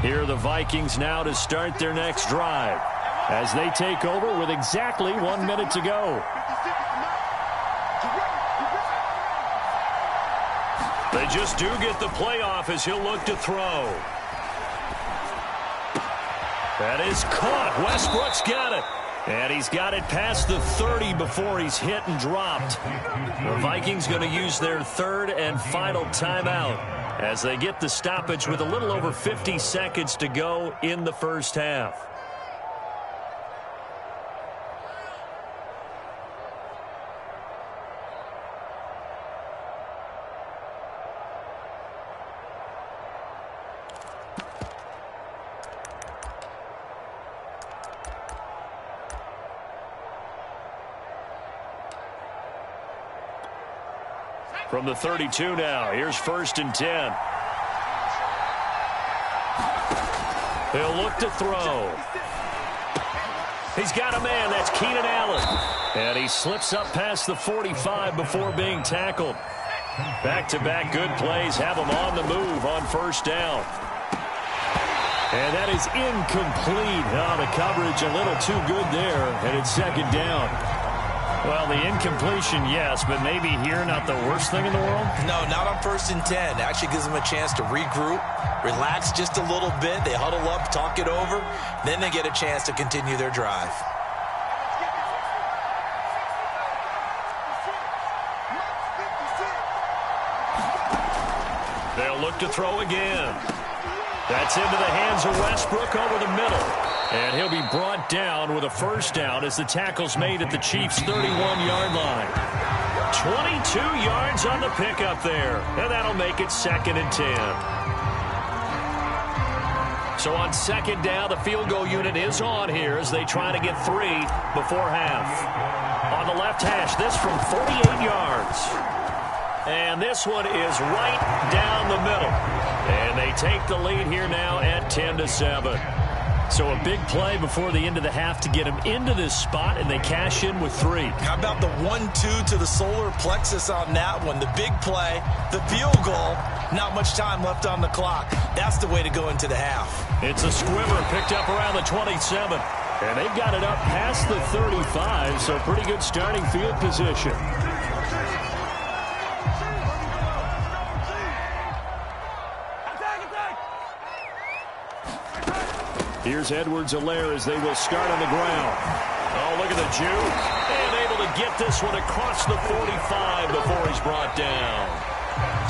Here are the Vikings now to start their next drive as they take over with exactly 1 minute to go. They just do get the playoff as he'll look to throw. That is caught. Westbrook's got it. And he's got it past the 30 before he's hit and dropped. The Vikings going to use their third and final timeout as they get the stoppage with a little over 50 seconds to go in the first half. From the 32 now, here's 1st and 10. He'll look to throw. He's got a man. That's Keenan Allen. And he slips up past the 45 before being tackled. Back-to-back good plays have him on the move on 1st down. And that is incomplete. Oh, the coverage a little too good there, and it's 2nd down. Well, the incompletion, yes, but maybe here not the worst thing in the world? No, not on 1st and 10. Actually gives them a chance to regroup, relax just a little bit. They huddle up, talk it over. Then they get a chance to continue their drive. They'll look to throw again. That's into the hands of Westbrook over the middle. And he'll be brought down with a 1st down as the tackle's made at the Chiefs' 31-yard line. 22 yards on the pickup there. And that'll make it 2nd and 10. So on 2nd down, the field goal unit is on here as they try to get 3 before half. On the left hash, this from 48 yards. And this one is right down the middle. And they take the lead here now at 10-7. So a big play before the end of the half to get him into this spot, and they cash in with 3. How about the 1-2 to the solar plexus on that one? The big play, the field goal, not much time left on the clock. That's the way to go into the half. It's a squibber picked up around the 27. And they've got it up past the 35, so pretty good starting field position. Here's Edwards-Helaire as they will start on the ground. Oh, look at the juke. And able to get this one across the 45 before he's brought down.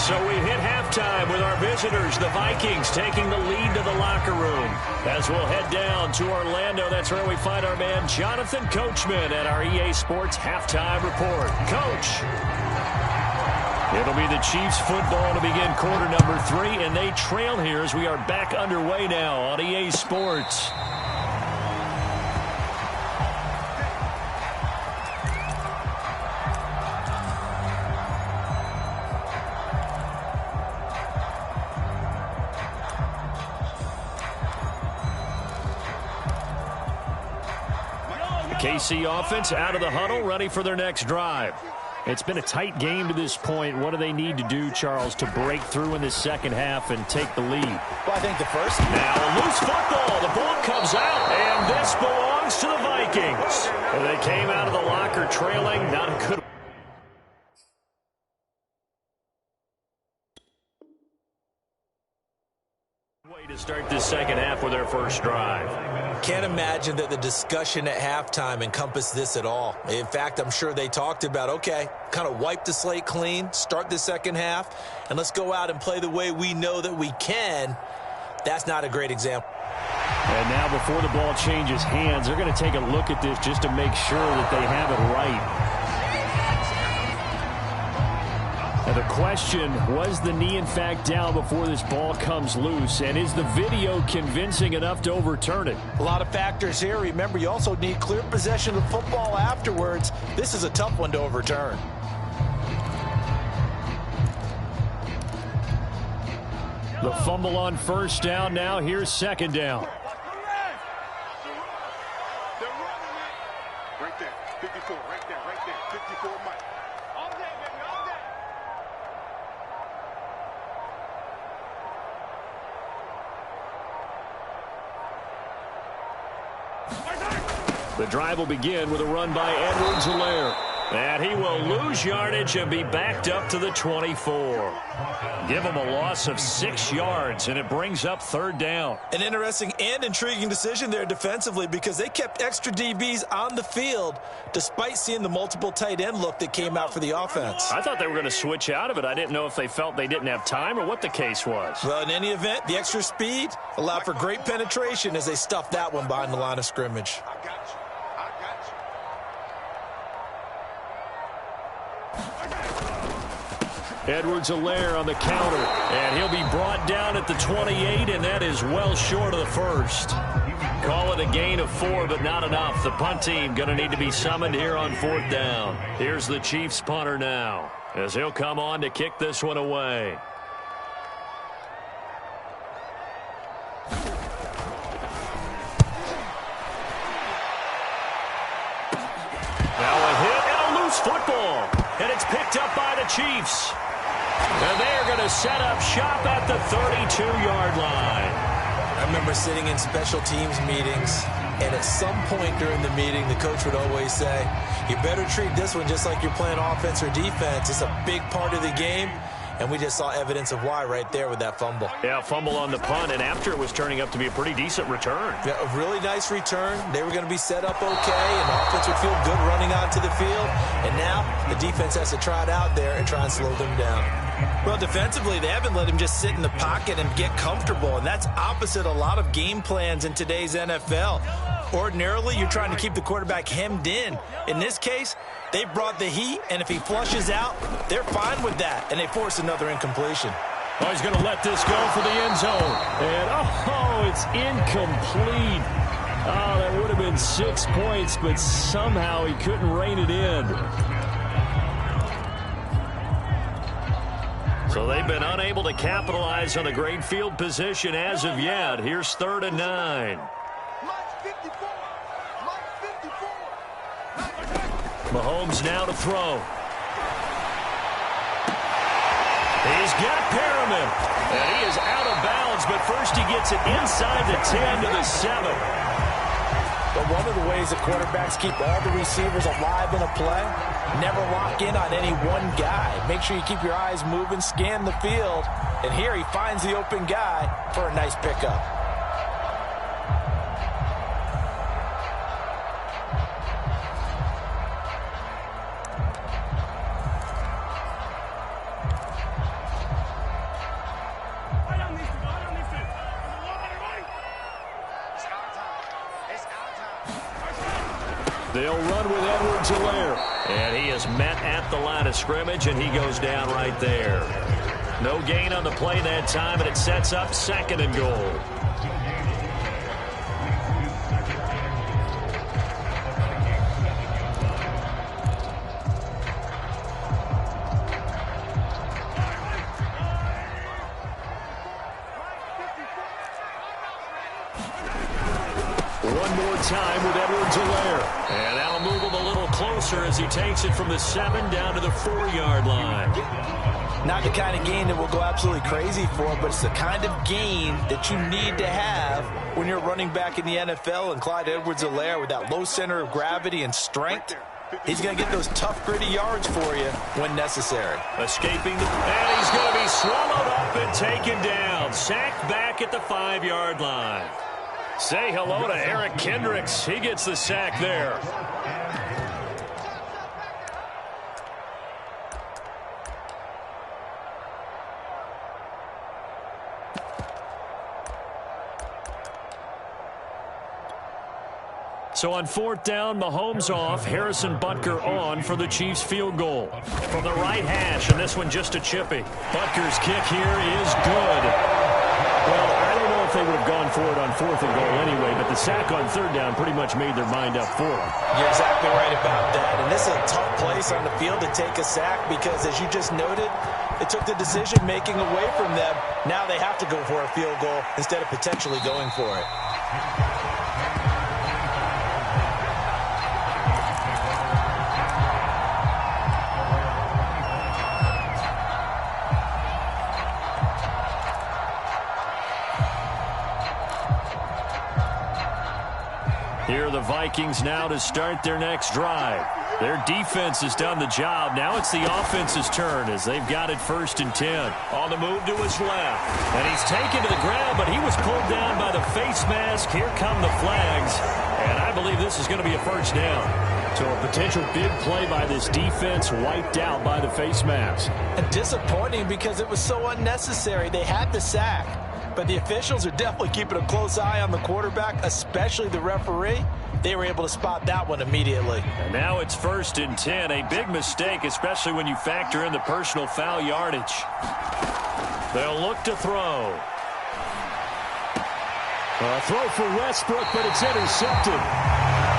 So we hit halftime with our visitors, the Vikings, taking the lead to the locker room. As we'll head down to Orlando, that's where we find our man Jonathan Coachman at our EA Sports Halftime Report. Coach. It'll be the Chiefs football to begin quarter number 3, and they trail here as we are back underway now on EA Sports. KC offense out of the huddle, ready for their next drive. It's been a tight game to this point. What do they need to do, Charles, to break through in this second half and take the lead? Well, I think the first. Now a loose football. The ball comes out, and this belongs to the Vikings. They came out of the locker trailing. Not a good way to start this second half with their first drive. Can't imagine that the discussion at halftime encompassed this at all. In fact, I'm sure they talked about, okay, kind of wipe the slate clean, start the second half, and let's go out and play the way we know that we can. That's not a great example. And now before the ball changes hands, they're going to take a look at this just to make sure that they have it right. Now the question, was the knee in fact down before this ball comes loose? And is the video convincing enough to overturn it? A lot of factors here. Remember, you also need clear possession of football afterwards. This is a tough one to overturn. The fumble on first down. Now here's second down. Right there, 54, right there, 54, Mike. All day, baby, all day. The drive will begin with a run by Edwards-Helaire. And he will lose yardage and be backed up to the 24. Give him a loss of 6 yards, and it brings up 3rd down. An interesting and intriguing decision there defensively because they kept extra DBs on the field despite seeing the multiple tight end look that came out for the offense. I thought they were going to switch out of it. I didn't know if they felt they didn't have time or what the case was. Well, in any event, the extra speed allowed for great penetration as they stuffed that one behind the line of scrimmage. I got you. Edwards-Helaire on the counter, and he'll be brought down at the 28, and that is well short of the first. Call it a gain of 4, but not enough. The punt team going to need to be summoned here on 4th down. Here's the Chiefs punter now, as he'll come on to kick this one away. Now a hit and a loose football, and it's picked up by the Chiefs. And they're going to set up shop at the 32-yard line. I remember sitting in special teams meetings, and at some point during the meeting, the coach would always say, you better treat this one just like you're playing offense or defense. It's a big part of the game. And we just saw evidence of why right there with that fumble. Yeah, fumble on the punt, and after it was turning up to be a pretty decent return. Yeah, a really nice return. They were going to be set up okay, and the offense would feel good running onto the field. And now the defense has to try it out there and try and slow them down. Well, defensively, they haven't let him just sit in the pocket and get comfortable, and that's opposite a lot of game plans in today's NFL. Ordinarily, you're trying to keep the quarterback hemmed in. In this case, they brought the heat, and if he flushes out, they're fine with that, and they force another incompletion. Oh, he's going to let this go for the end zone. And, oh, it's incomplete. Oh, that would have been 6 points, but somehow he couldn't rein it in. So they've been unable to capitalize on a great field position as of yet. Here's 3rd and 9. Mahomes now to throw. He's got Perriman. And he is out of bounds, but first he gets it inside the 10 to the 7. But one of the ways that quarterbacks keep all the receivers alive in a play, never lock in on any one guy. Make sure you keep your eyes moving, scan the field. And here he finds the open guy for a nice pickup. They'll run with Edwards-Helaire. And he is met at the line of scrimmage, and he goes down right there. No gain on the play that time, and it sets up 2nd and goal. One more time with Edwards-Helaire. And that'll move him a little closer as he takes it from the 7 down to the 4-yard line. Not the kind of gain that will go absolutely crazy for, but it's the kind of gain that you need to have when you're running back in the NFL. And Clyde Edwards-Helaire, with that low center of gravity and strength, he's going to get those tough, gritty yards for you when necessary. Escaping, and he's going to be swallowed up and taken down. Sacked back at the 5-yard line. Say hello to Eric Kendricks. He gets the sack there. So on 4th down, Mahomes off, Harrison Butker on for the Chiefs field goal. From the right hash, and this one just a chippy. Butker's kick here is good. Well, I don't know if they would have gone for it on 4th and goal anyway, but the sack on 3rd down pretty much made their mind up for them. You're exactly right about that. And this is a tough place on the field to take a sack because, as you just noted, it took the decision-making away from them. Now they have to go for a field goal instead of potentially going for it. Here are the Vikings now to start their next drive. Their defense has done the job. Now it's the offense's turn as they've got it 1st and 10. On the move to his left. And he's taken to the ground, but he was pulled down by the face mask. Here come the flags. And I believe this is going to be a 1st down. So a potential big play by this defense wiped out by the face mask. And disappointing because it was so unnecessary. They had the sack. But the officials are definitely keeping a close eye on the quarterback, especially the referee. They were able to spot that one immediately. And now it's 1st and 10. A big mistake, especially when you factor in the personal foul yardage. They'll look to throw. A throw for Westbrook, but it's intercepted.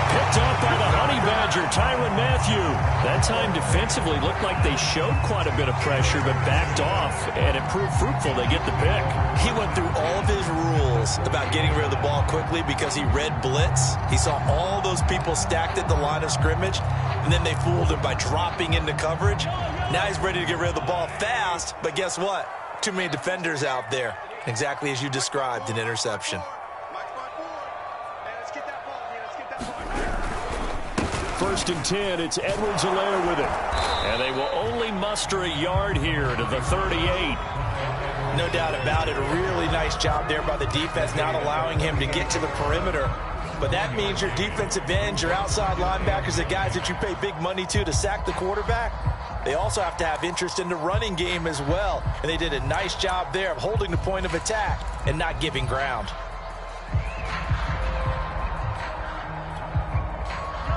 Picked up by the Honey Badger, Tyrann Mathieu. That time defensively looked like they showed quite a bit of pressure, but backed off, and it proved fruitful. They get the pick. He went through all of his rules about getting rid of the ball quickly because he read blitz. He saw all those people stacked at the line of scrimmage, and then they fooled him by dropping into coverage. Now he's ready to get rid of the ball fast, but guess what? Too many defenders out there. Exactly as you described, an interception. 1st and 10, it's Edwards-Helaire with it. And they will only muster a yard here to the 38. No doubt about it. A really nice job there by the defense, not allowing him to get to the perimeter. But that means your defensive ends, your outside linebackers, the guys that you pay big money to sack the quarterback, they also have to have interest in the running game as well. And they did a nice job there of holding the point of attack and not giving ground.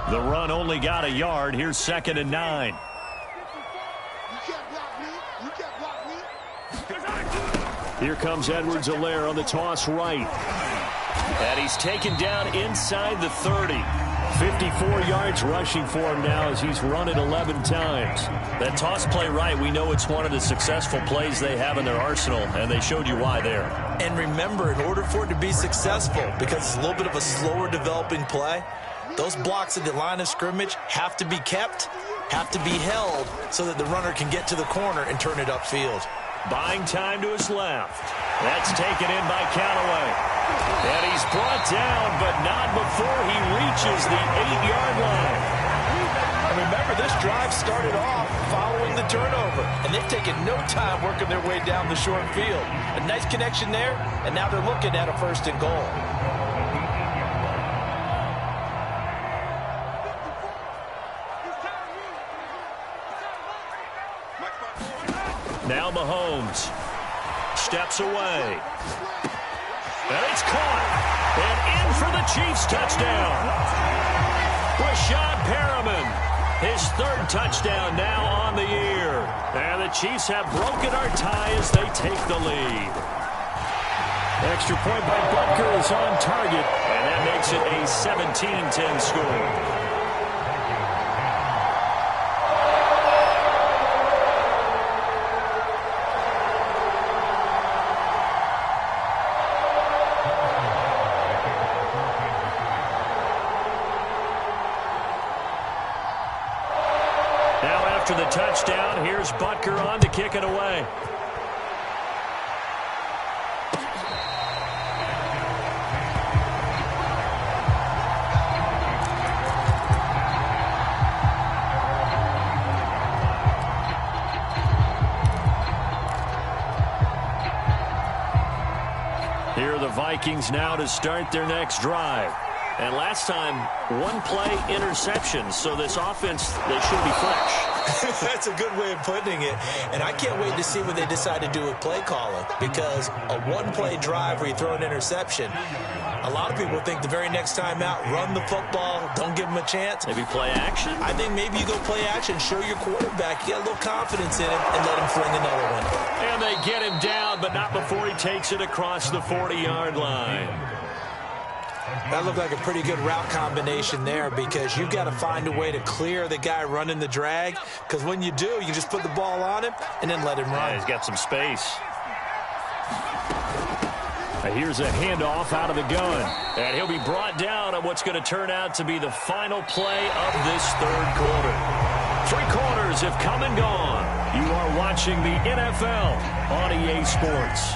The run only got a yard. Here's 2nd and 9. Here comes Edwards-Helaire on the toss right. And he's taken down inside the 30. 54 yards rushing for him now as he's run it 11 times. That toss play right, we know it's one of the successful plays they have in their arsenal, and they showed you why there. And remember, in order for it to be successful, because it's a little bit of a slower developing play, those blocks at the line of scrimmage have to be kept, have to be held, so that the runner can get to the corner and turn it upfield. Buying time to his left. That's taken in by Callaway. And he's brought down, but not before he reaches the 8-yard line. And remember, this drive started off following the turnover, and they've taken no time working their way down the short field. A nice connection there, and now they're looking at a 1st and goal. Now Mahomes steps away. And it's caught. And in for the Chiefs touchdown. Rashad Perriman, his 3rd touchdown now on the year. And the Chiefs have broken our tie as they take the lead. Extra point by Butker is on target. And that makes it a 17-10 score. After the touchdown, here's Butker on to kick it away. Here are the Vikings now to start their next drive. And last time, 1-play interception, so this offense, they should be fresh. That's a good way of putting it. And I can't wait to see what they decide to do with play calling, because a 1-play drive where you throw an interception, a lot of people think the very next time out, run the football, don't give them a chance. Maybe play action? I think maybe you go play action, show your quarterback, you get a little confidence in him, and let him fling another one. And they get him down, but not before he takes it across the 40-yard line. That looked like a pretty good route combination there, because you've got to find a way to clear the guy running the drag, because when you do, you just put the ball on him and then let him run. Yeah, he's got some space. Here's a handoff out of the gun, and he'll be brought down on what's going to turn out to be the final play of this 3rd quarter. 3 quarters have come and gone. You are watching the NFL on EA Sports.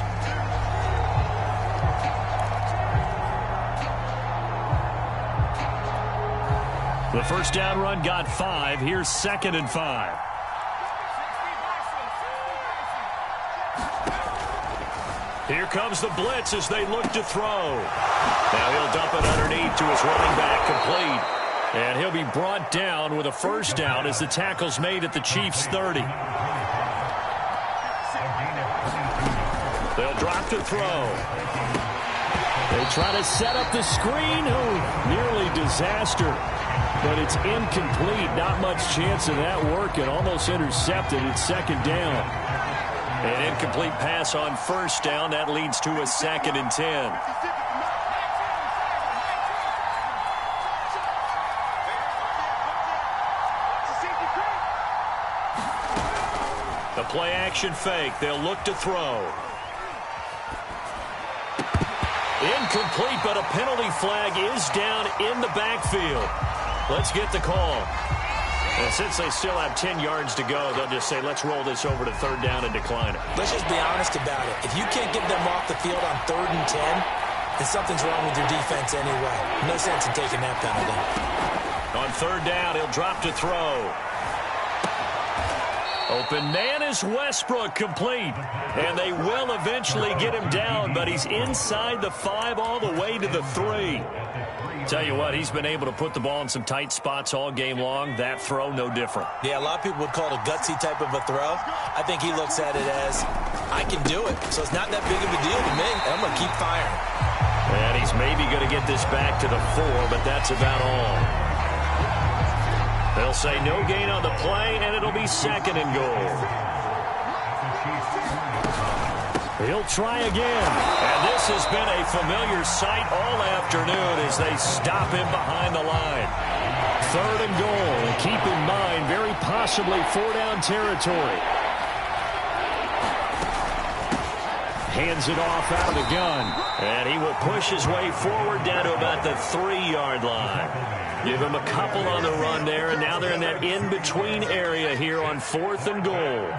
The first down run got 5. Here's 2nd and 5. Here comes the blitz as they look to throw. Now he'll dump it underneath to his running back, complete. And he'll be brought down with a first down as the tackle's made at the Chiefs' 30. They'll drop to throw. They try to set up the screen. Oh, nearly disaster. But it's incomplete. Not much chance of that working. Almost intercepted. It's 2nd down. An incomplete pass on first down. That leads to a 2nd and 10. The play action fake. They'll look to throw. Incomplete, but a penalty flag is down in the backfield. Let's get the call. And since they still have 10 yards to go, they'll just say, let's roll this over to 3rd down and decline it. Let's just be honest about it. If you can't get them off the field on 3rd and 10, then something's wrong with your defense anyway. No sense in taking that penalty. On 3rd down, he'll drop to throw. Open man is Westbrook, complete. And they will eventually get him down, but he's inside the 5 all the way to the 3. Tell you what, he's been able to put the ball in some tight spots all game long. That throw, no different. Yeah, a lot of people would call it a gutsy type of a throw. I think he looks at it as, I can do it. So it's not that big of a deal to me. I'm going to keep firing. And he's maybe going to get this back to the 4, but that's about all. They'll say no gain on the play, and it'll be 2nd and goal. He'll try again. And this has been a familiar sight all afternoon as they stop him behind the line. 3rd and goal. And keep in mind, very possibly 4-down territory. Hands it off out of the gun. And he will push his way forward down to about the 3-yard line. Give him a couple on the run there, and now they're in that in-between area here on 4th and goal.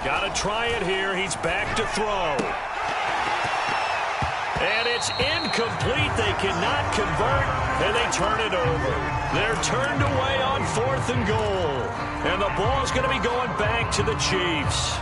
Got to try it here. He's back to throw. And it's incomplete. They cannot convert, and they turn it over. They're turned away on 4th and goal. And the ball's going to be going back to the Chiefs.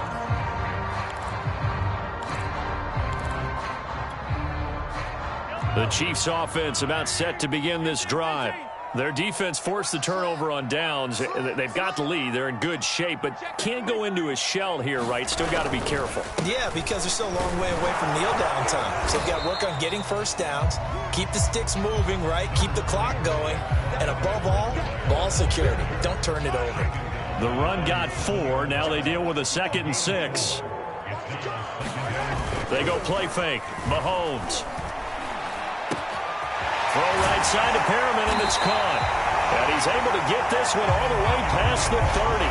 The Chiefs offense about set to begin this drive. Their defense forced the turnover on downs. They've got the lead. They're in good shape, but can't go into a shell here, right? Still got to be careful. Yeah, because they're still a long way away from kneel down time. So they've got to work on getting first downs, keep the sticks moving, right? Keep the clock going. And above all, ball security. Don't turn it over. The run got 4. Now they deal with a 2nd and 6. They go play fake. Mahomes. Throw right side to Perriman, and it's caught. And he's able to get this one all the way past the 30.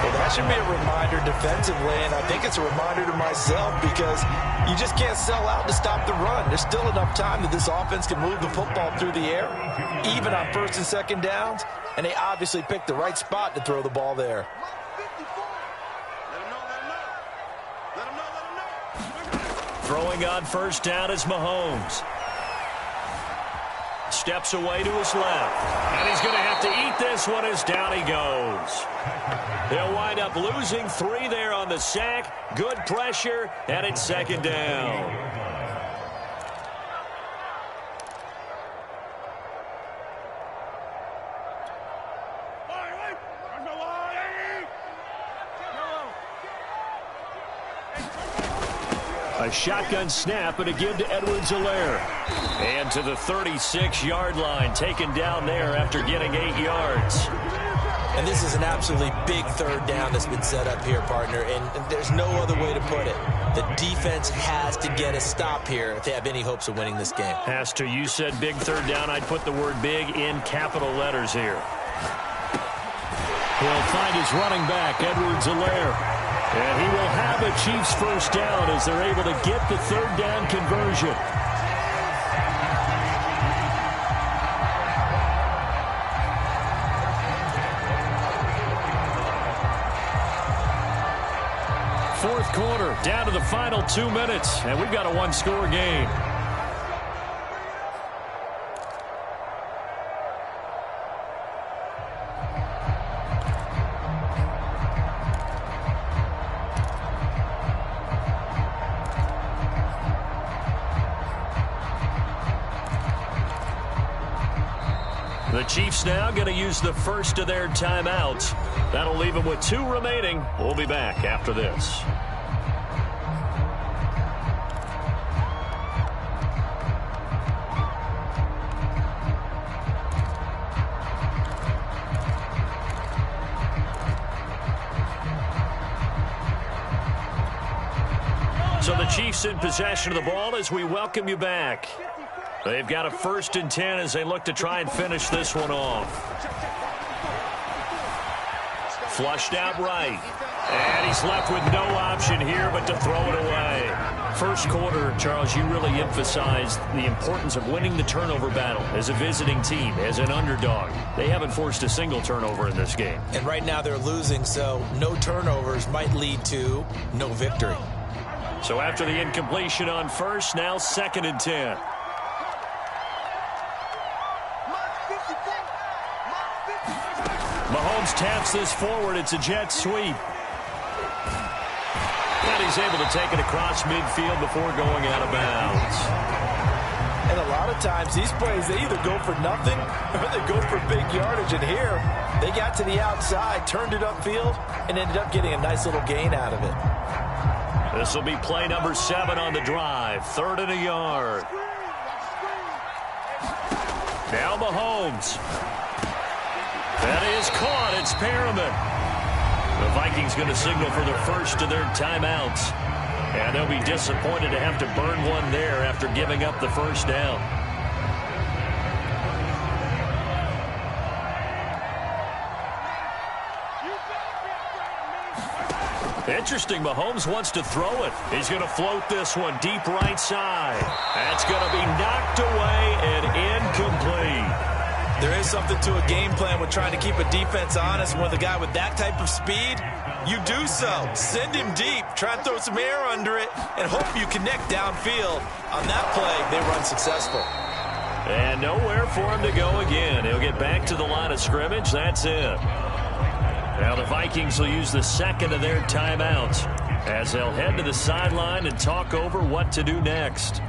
Well, that should be a reminder defensively, and I think it's a reminder to myself because you just can't sell out to stop the run. There's still enough time that this offense can move the football through the air, even on 1st and 2nd downs, and they obviously picked the right spot to throw the ball there. Throwing on first down is Mahomes. Steps away to his left. And he's going to have to eat this one as down he goes. They'll wind up losing 3 there on the sack. Good pressure, and it's 2nd down. A shotgun snap and a give to Edwards-Helaire. And to the 36-yard line, taken down there after getting 8 yards. And this is an absolutely big 3rd down that's been set up here, partner, and there's no other way to put it. The defense has to get a stop here if they have any hopes of winning this game. Has to. You said big 3rd down. I'd put the word big in capital letters here. He'll find his running back, Edwards-Helaire. And he will have a Chiefs first down as they're able to get the 3rd down conversion. Fourth quarter, down to the final 2 minutes, and we've got a 1-score game. The Chiefs now going to use the first of their timeouts. That'll leave them with 2 remaining. We'll be back after this. So the Chiefs in possession of the ball as we welcome you back. They've got a 1st and 10 as they look to try and finish this one off. Flushed out right. And he's left with no option here but to throw it away. First quarter, Charles, you really emphasized the importance of winning the turnover battle as a visiting team, as an underdog. They haven't forced a single turnover in this game. And right now they're losing, so no turnovers might lead to no victory. So after the incompletion on first, now 2nd and 10. Mahomes taps this forward. It's a jet sweep. And he's able to take it across midfield before going out of bounds. And a lot of times these plays, they either go for nothing or they go for big yardage. And here, they got to the outside, turned it upfield, and ended up getting a nice little gain out of it. This will be play number 7 on the drive. 3rd and a yard. Now Mahomes. That is caught. It's Perriman. The Vikings going to signal for the first of their timeouts. And they'll be disappointed to have to burn one there after giving up the first down. Interesting. Mahomes wants to throw it. He's going to float this one deep right side. That's going to be knocked away and incomplete. There is something to a game plan with trying to keep a defense honest. With a guy with that type of speed, you do so. Send him deep. Try and throw some air under it and hope you connect downfield. On that play, they run successful. And nowhere for him to go again. He'll get back to the line of scrimmage. That's it. Now the Vikings will use the 2nd of their timeouts as they'll head to the sideline and talk over what to do next.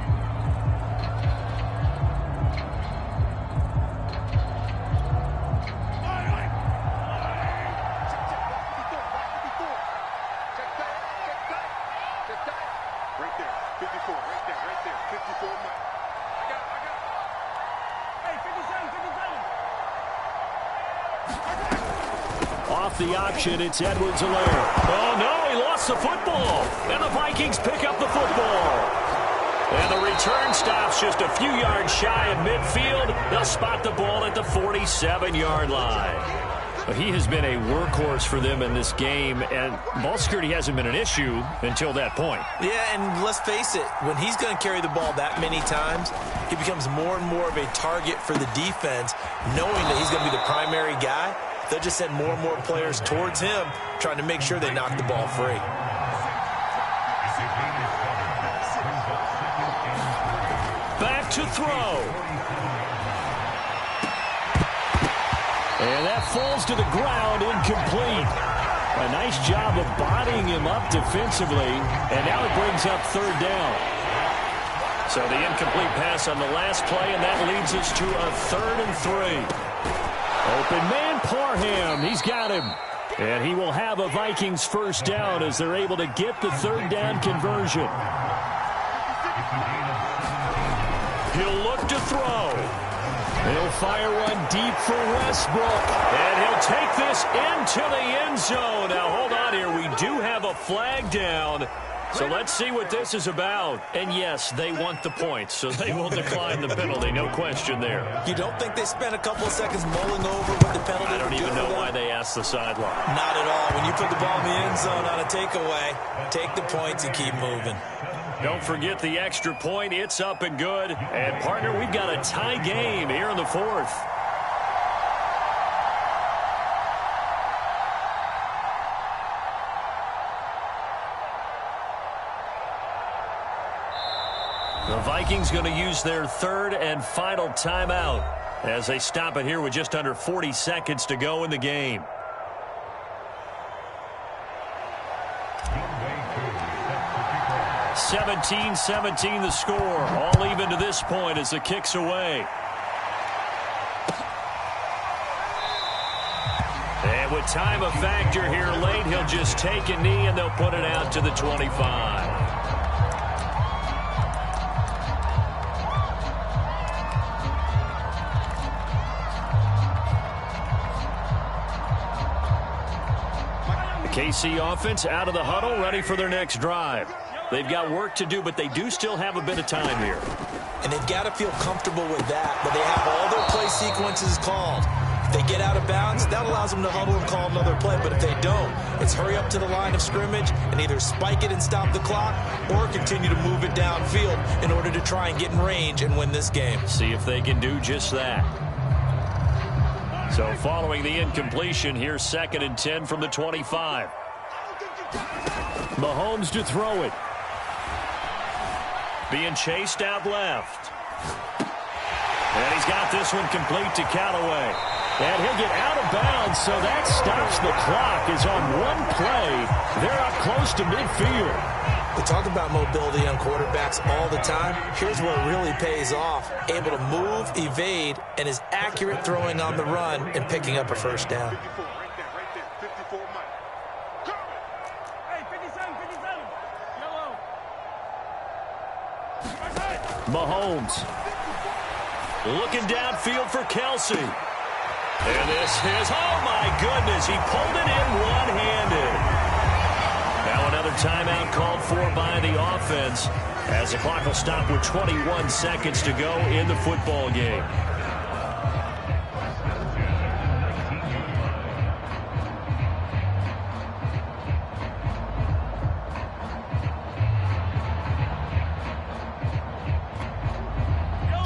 Off the option, it's Edwards-Helaire. Oh, no, he lost the football. And the Vikings pick up the football. And the return stops just a few yards shy of midfield. They'll spot the ball at the 47-yard line. He has been a workhorse for them in this game, and ball security hasn't been an issue until that point. Yeah, and let's face it, when he's going to carry the ball that many times, he becomes more and more of a target for the defense, knowing that he's going to be the primary guy. They'll just send more and more players towards him, trying to make sure they knock the ball free. Back to throw. And that falls to the ground, incomplete. A nice job of bodying him up defensively, and now it brings up 3rd down. So the incomplete pass on the last play, and that leads us to a 3rd and 3. Open man, Parham. He's got him. And he will have a Vikings first down as they're able to get the 3rd down conversion. He'll look to throw. He'll fire one deep for Westbrook. And he'll take this into the end zone. Now, hold on here. We do have a flag down. So let's see what this is about. And, yes, they want the points, so they will decline the penalty. No question there. You don't think they spent a couple of seconds mulling over what the penalty I don't even know why they asked the sideline. Not at all. When you put the ball in the end zone on a takeaway, take the points and keep moving. Don't forget the extra point. It's up and good. And, partner, we've got a tie game here in the 4th. The Vikings going to use their 3rd and final timeout as they stop it here with just under 40 seconds to go in the game. (17-17) the score. All even to this point as the kick's away. with time a factor here late, he'll just take a knee and they'll put it out to the 25. KC offense out of the huddle, ready for their next drive. They've got work to do, but they do still have a bit of time here. And they've got to feel comfortable with that, but they have all their play sequences called. If they get out of bounds, that allows them to huddle and call another play, but if they don't, it's hurry up to the line of scrimmage and either spike it and stop the clock or continue to move it downfield in order to try and get in range and win this game. See if they can do just that. So following the incompletion, here's 2nd and 10 from the 25. Mahomes to throw it. Being chased out left. And he's got this one complete to Callaway. And he'll get out of bounds, so that stops the clock. Is on one play. They're up close to midfield. We talk about mobility on quarterbacks all the time. Here's where it really pays off. Able to move, evade, and is accurate throwing on the run and picking up a first down. 54, right there, 54 Mike. Hey, 57, yellow. Mahomes looking downfield for Kelsey. And this is, oh my goodness, he pulled it in one-handed. Now another timeout called for by the offense as the clock will stop with 21 seconds to go in the football game.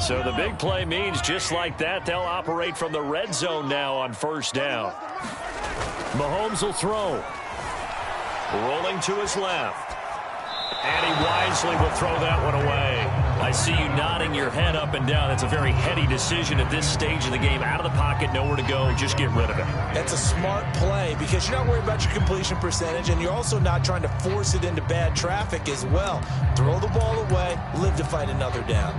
So the big play means just like that, they'll operate from the red zone now on first down. Mahomes will throw. Rolling to his left. And he wisely will throw that one away. I see you nodding your head up and down. It's a very heady decision at this stage of the game. Out of the pocket, nowhere to go. Just get rid of it. That's a smart play because you're not worried about your completion percentage, and you're also not trying to force it into bad traffic as well. Throw the ball away, live to fight another down.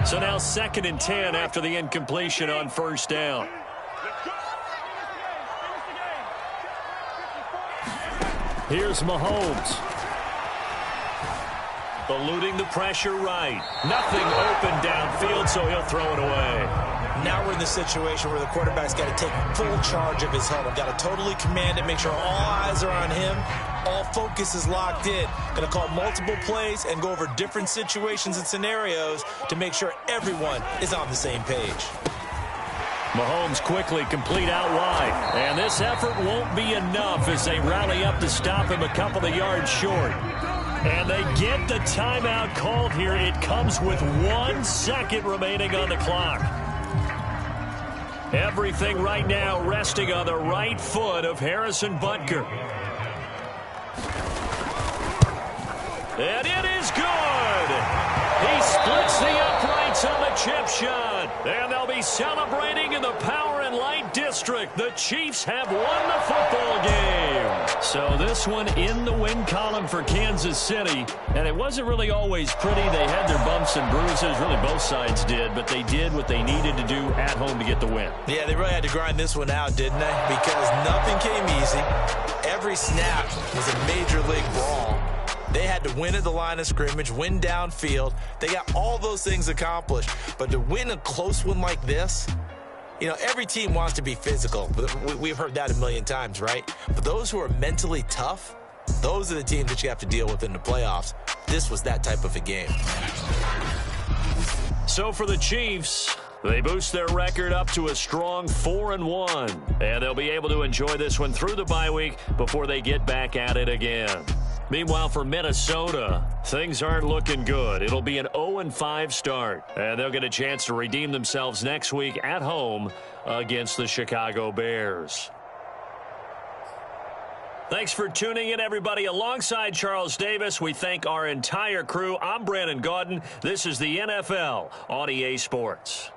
So now 2nd and 10 after the incompletion on first down. Here's Mahomes. Eluding the pressure right. Nothing open downfield, so he'll throw it away. Now we're in the situation where the quarterback's got to take full charge of his huddle. Got to totally command it, make sure all eyes are on him. All focus is locked in. Going to call multiple plays and go over different situations and scenarios to make sure everyone is on the same page. Mahomes quickly complete out wide. And this effort won't be enough as they rally up to stop him a couple of yards short. And they get the timeout called here. It comes with 1 second remaining on the clock. Everything right now resting on the right foot of Harrison Butker. And it is good. He splits the uprights on the chip shot. And they'll be celebrating in the Power and Light District. The Chiefs have won the football game. So this one in the win column for Kansas City. And it wasn't really always pretty. They had their bumps and bruises. Really both sides did. But they did what they needed to do at home to get the win. Yeah, they really had to grind this one out, didn't they? Because nothing came easy. Every snap was a major league brawl. They had to win at the line of scrimmage, win downfield. They got all those things accomplished. But to win a close one like this, you know, every team wants to be physical. We've heard that a million times, right? But those who are mentally tough, those are the teams that you have to deal with in the playoffs. This was that type of a game. So for the Chiefs, they boost their record up to a strong 4-1. And they'll be able to enjoy this one through the bye week before they get back at it again. Meanwhile, for Minnesota, things aren't looking good. It'll be an 0-5 start, and they'll get a chance to redeem themselves next week at home against the Chicago Bears. Thanks for tuning in, everybody. Alongside Charles Davis, we thank our entire crew. I'm Brandon Gaudin. This is the NFL on EA Sports.